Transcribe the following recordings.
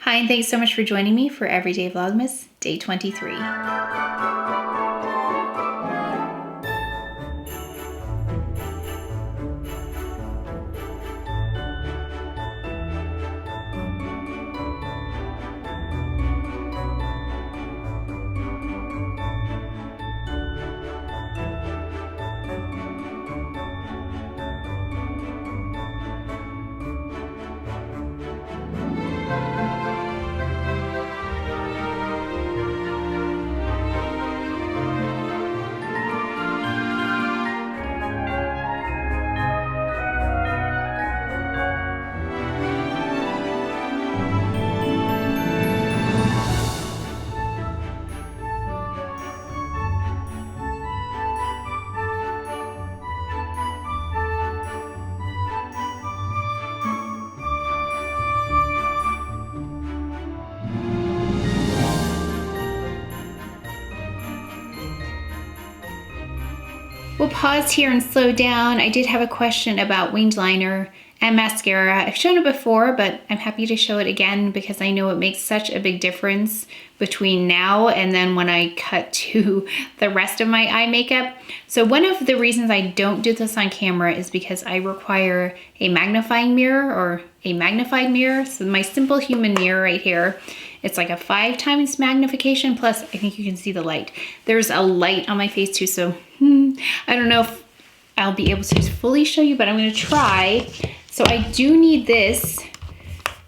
Hi, and thanks so much for joining me for Everyday Vlogmas, day 23. We'll pause here and slow down. I did have a question about winged liner and mascara. I've shown it before, but I'm happy to show it again because I know it makes such a big difference between now and then when I cut to the rest of my eye makeup. So one of the reasons I don't do this on camera is because I require a magnifying mirror or a magnified mirror. So my simple human mirror right here, it's like a 5 times magnification, plus I think you can see the light. There's a light on my face too, so I don't know if I'll be able to fully show you, but I'm gonna try. So I do need this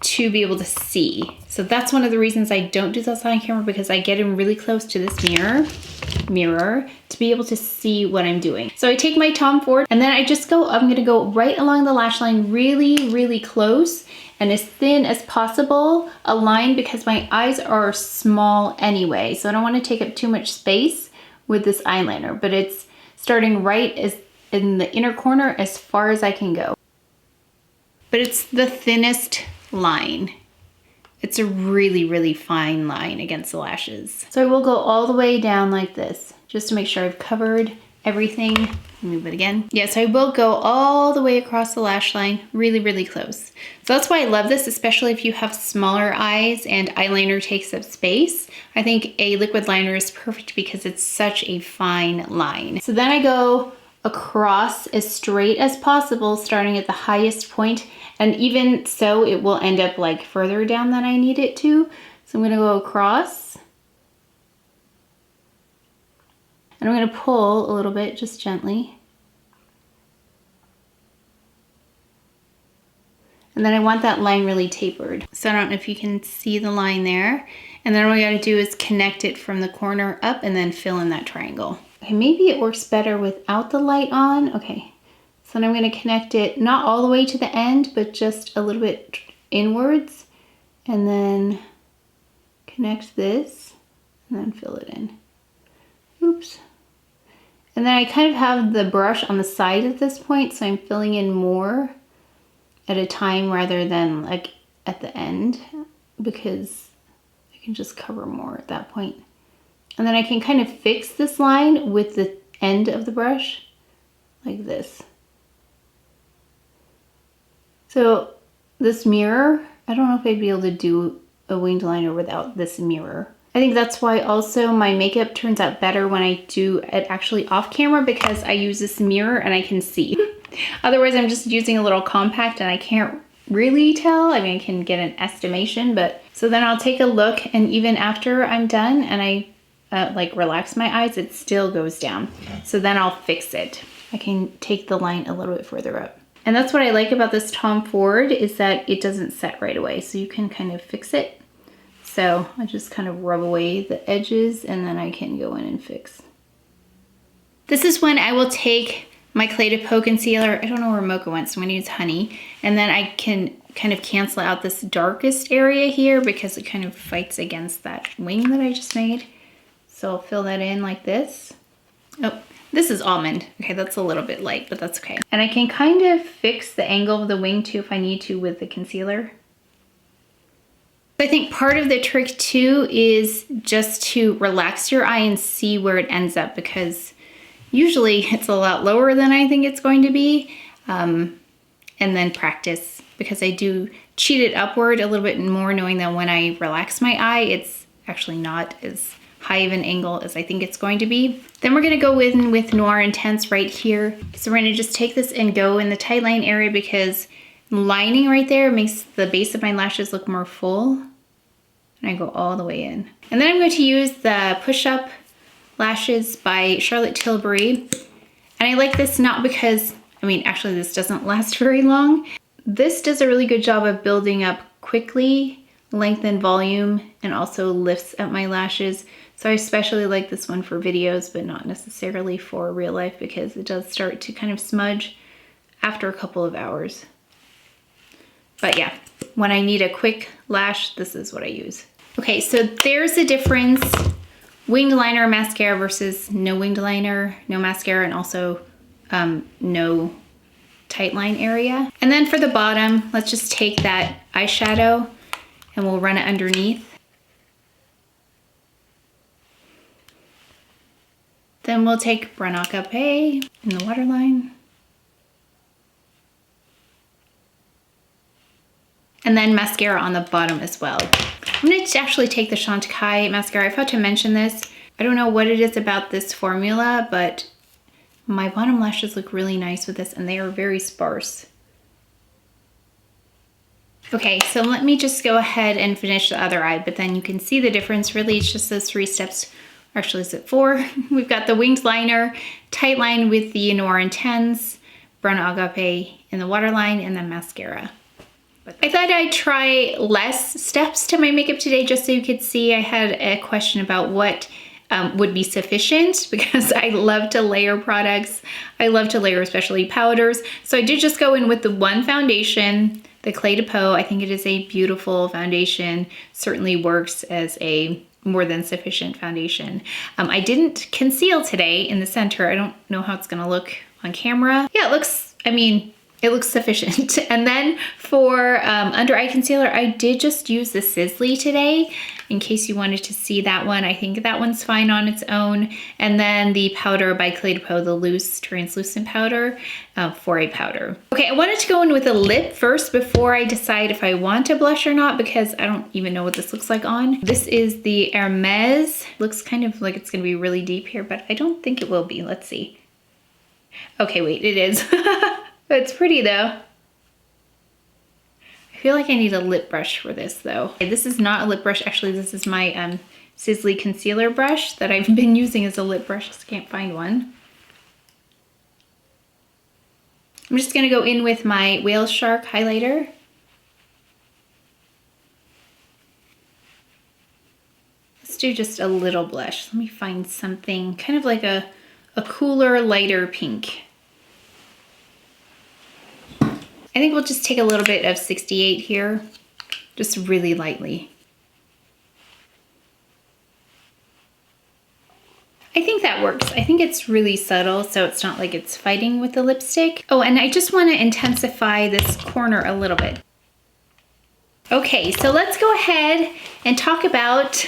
to be able to see. So that's one of the reasons I don't do this on camera, because I get in really close to this mirror to be able to see what I'm doing. So I take my Tom Ford and then I'm gonna go right along the lash line really, really close and as thin as possible, a line, because my eyes are small anyway. So I don't wanna take up too much space with this eyeliner, but it's starting right as in the inner corner as far as I can go. But it's the thinnest line. It's a really, really fine line against the lashes. So I will go all the way down like this, just to make sure I've covered everything. Move it again. Yes, I will go all the way across the lash line, really, really close. So that's why I love this, especially if you have smaller eyes and eyeliner takes up space. I think a liquid liner is perfect because it's such a fine line. So then I go across as straight as possible, starting at the highest point, and even so it will end up like further down than I need it to. So I'm gonna go across and I'm gonna pull a little bit, just gently. And then I want that line really tapered. So I don't know if you can see the line there. And then what I gotta do is connect it from the corner up and then fill in that triangle. Okay, maybe it works better without the light on. Okay, so then I'm gonna connect it not all the way to the end, but just a little bit inwards. And then connect this and then fill it in. Oops. And then I kind of have the brush on the side at this point, so I'm filling in more at a time rather than like at the end, because I can just cover more at that point. And then I can kind of fix this line with the end of the brush, like this. So this mirror, I don't know if I'd be able to do a winged liner without this mirror. I think that's why also my makeup turns out better when I do it actually off camera, because I use this mirror and I can see. Otherwise I'm just using a little compact and I can't really tell. I mean, I can get an estimation, but so then I'll take a look, and even after I'm done and I like relax my eyes, it still goes down. So then I'll fix it. I can take the line a little bit further up. And that's what I like about this Tom Ford, is that it doesn't set right away. So you can kind of fix it. So I just kind of rub away the edges and then I can go in and fix. This is when I will take my Clay to Pou concealer. I don't know where Mocha went, so I'm gonna use Honey. And then I can kind of cancel out this darkest area here because it kind of fights against that wing that I just made. So I'll fill that in like this. Oh, this is Almond. Okay, that's a little bit light, but that's okay. And I can kind of fix the angle of the wing too if I need to with the concealer. I think part of the trick too is just to relax your eye and see where it ends up, because usually it's a lot lower than I think it's going to be. And then practice, because I do cheat it upward a little bit more, knowing that when I relax my eye, it's actually not as high of an angle as I think it's going to be. Then we're gonna go in with Noir Intense right here. So we're gonna just take this and go in the tight line area because lining right there makes the base of my lashes look more full. And I go all the way in. And then I'm going to use the Push Up Lashes by Charlotte Tilbury. And I like this not because, I mean, actually this doesn't last very long. This does a really good job of building up quickly, length and volume, and also lifts up my lashes. So I especially like this one for videos, but not necessarily for real life because it does start to kind of smudge after a couple of hours. But yeah, when I need a quick lash, this is what I use. Okay, so there's a difference. Winged liner mascara versus no winged liner, no mascara, and also no tight line area. And then for the bottom, let's just take that eyeshadow and we'll run it underneath. Then we'll take Brun Agape in the waterline. And then mascara on the bottom as well. I'm gonna actually take the Chantecaille mascara. I forgot to mention this. I don't know what it is about this formula, but my bottom lashes look really nice with this and they are very sparse. Okay, so let me just go ahead and finish the other eye, but then you can see the difference. Really, it's just those 3 steps. Actually, is it 4? We've got the winged liner, tight line with the Noir Intense, Brun Agape in the waterline, and then mascara. But I thought I'd try less steps to my makeup today just so you could see. I had a question about what would be sufficient because I love to layer products. I love to layer especially powders. So I did just go in with the one foundation, the Clé de Peau. I think it is a beautiful foundation. Certainly works as a more than sufficient foundation. I didn't conceal today in the center. I don't know how it's gonna look on camera. Yeah, it looks, I mean, it looks sufficient. And then for under eye concealer, I did just use the Sisley today in case you wanted to see that one. I think that one's fine on its own. And then the powder by Clé de Peau, the loose translucent powder for a powder. Okay, I wanted to go in with a lip first before I decide if I want to blush or not because I don't even know what this looks like on. This is the Hermes. Looks kind of like it's gonna be really deep here, but I don't think it will be. Let's see. Okay, wait, it is. It's pretty though. I feel like I need a lip brush for this though. Okay, this is not a lip brush. Actually, this is my Sisley concealer brush that I've been using as a lip brush. Just can't find one. I'm just gonna go in with my Whale Shark highlighter. Let's do just a little blush. Let me find something kind of like a cooler, lighter pink. I think we'll just take a little bit of 68 here, just really lightly. I think that works. I think it's really subtle, so it's not like it's fighting with the lipstick. Oh, and I just want to intensify this corner a little bit. Okay, so let's go ahead and talk about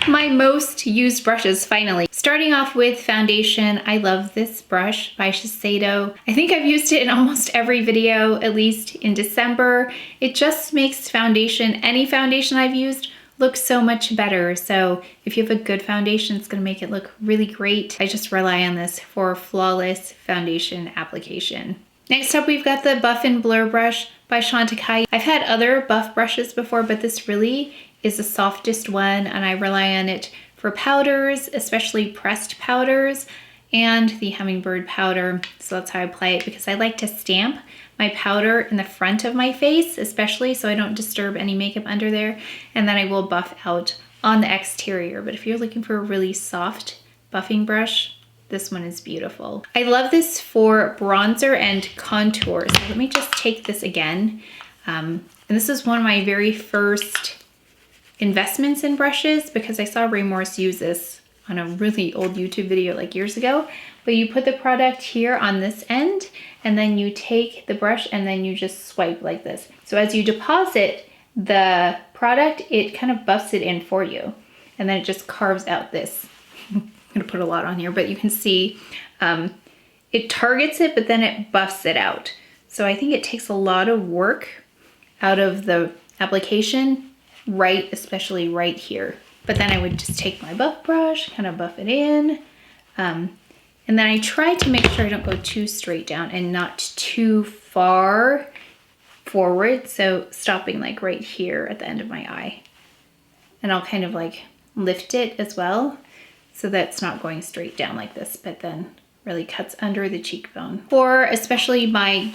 my most used brushes finally. Starting off with foundation, I love this brush by Shiseido. I think I've used it in almost every video, at least in December. It just makes foundation, any foundation I've used, look so much better. So if you have a good foundation, it's gonna make it look really great. I just rely on this for flawless foundation application. Next up, we've got the Buff and Blur brush by Chantecaille. I've had other buff brushes before, but this really is the softest one, and I rely on it for powders, especially pressed powders, and the Hummingbird powder. So that's how I apply it, because I like to stamp my powder in the front of my face, especially so I don't disturb any makeup under there, and then I will buff out on the exterior. But if you're looking for a really soft buffing brush, this one is beautiful. I love this for bronzer and contour. So let me just take this again. And this is one of my very first investments in brushes because I saw Ray Morris use this on a really old YouTube video like years ago. But you put the product here on this end and then you take the brush and then you just swipe like this. So as you deposit the product, it kind of buffs it in for you. And then it just carves out this. I'm gonna put a lot on here, but you can see it targets it, but then it buffs it out. So I think it takes a lot of work out of the application, especially right here. But then I would just take my buff brush, kind of buff it in. And then I try to make sure I don't go too straight down and not too far forward. So stopping like right here at the end of my eye. And I'll kind of like lift it as well so that's not going straight down like this, but then really cuts under the cheekbone. For especially my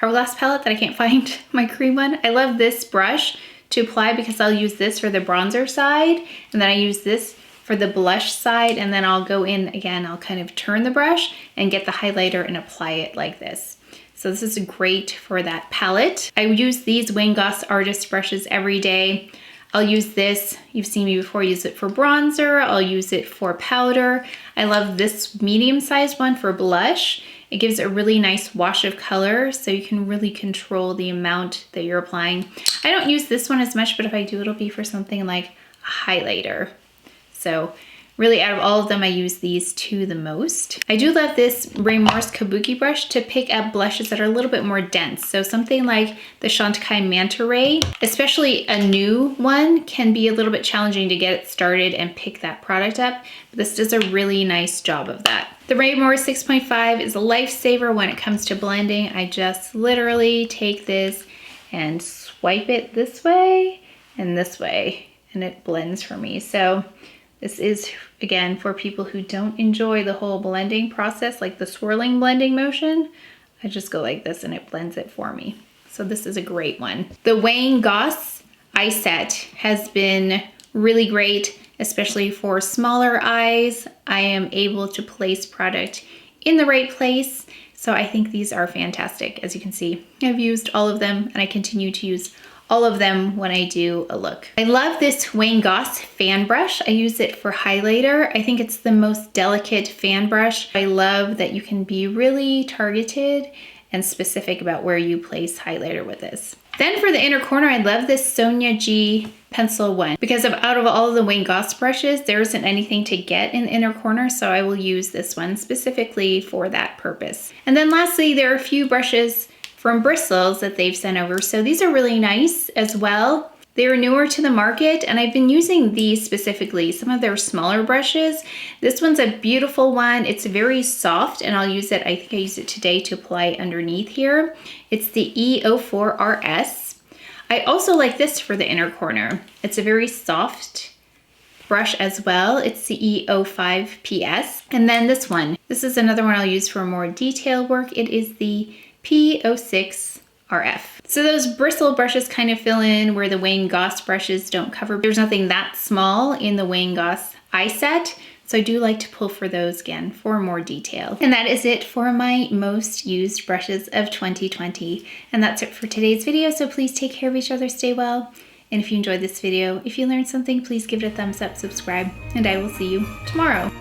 Hourglass palette that I can't find, my cream one, I love this brush to apply because I'll use this for the bronzer side, and then I use this for the blush side, and then I'll go in again, I'll kind of turn the brush and get the highlighter and apply it like this. So this is great for that palette. I use these Wayne Goss Artist brushes every day. I'll use this, you've seen me before, use it for bronzer, I'll use it for powder. I love this medium-sized one for blush. It gives a really nice wash of color, so you can really control the amount that you're applying. I don't use this one as much, but if I do, it'll be for something like a highlighter. So really out of all of them, I use these two the most. I do love this Ray Morse Kabuki brush to pick up blushes that are a little bit more dense. So something like the Chantecaille Manta Ray, especially a new one, can be a little bit challenging to get it started and pick that product up. But this does a really nice job of that. The Ray Morse 6.5 is a lifesaver when it comes to blending. I just literally take this and swipe it this way, and it blends for me. So this is, again, for people who don't enjoy the whole blending process, like the swirling blending motion. I just go like this and it blends it for me. So this is a great one. The Wayne Goss eye set has been really great, especially for smaller eyes. I am able to place product in the right place. So I think these are fantastic. As you can see, I've used all of them and I continue to use all of them when I do a look. I love this Wayne Goss fan brush. I use it for highlighter. I think it's the most delicate fan brush. I love that you can be really targeted and specific about where you place highlighter with this. Then for the inner corner, I love this Sonia G pencil one because out of all of the Wayne Goss brushes, there isn't anything to get in the inner corner, so I will use this one specifically for that purpose. And then lastly, there are a few brushes from Bristles that they've sent over. So these are really nice as well. They're newer to the market and I've been using these specifically, some of their smaller brushes. This one's a beautiful one. It's very soft and I'll use it, I think I used it today to apply underneath here. It's the E04RS. I also like this for the inner corner. It's a very soft brush as well. It's the E05PS. And then this one. This is another one I'll use for more detail work. It is the P06RF. So those bristle brushes kind of fill in where the Wayne Goss brushes don't cover. There's nothing that small in the Wayne Goss eye set, so I do like to pull for those again for more detail. And that is it for my most used brushes of 2020. And that's it for today's video, so please take care of each other, stay well. And if you enjoyed this video, if you learned something, please give it a thumbs up, subscribe, and I will see you tomorrow.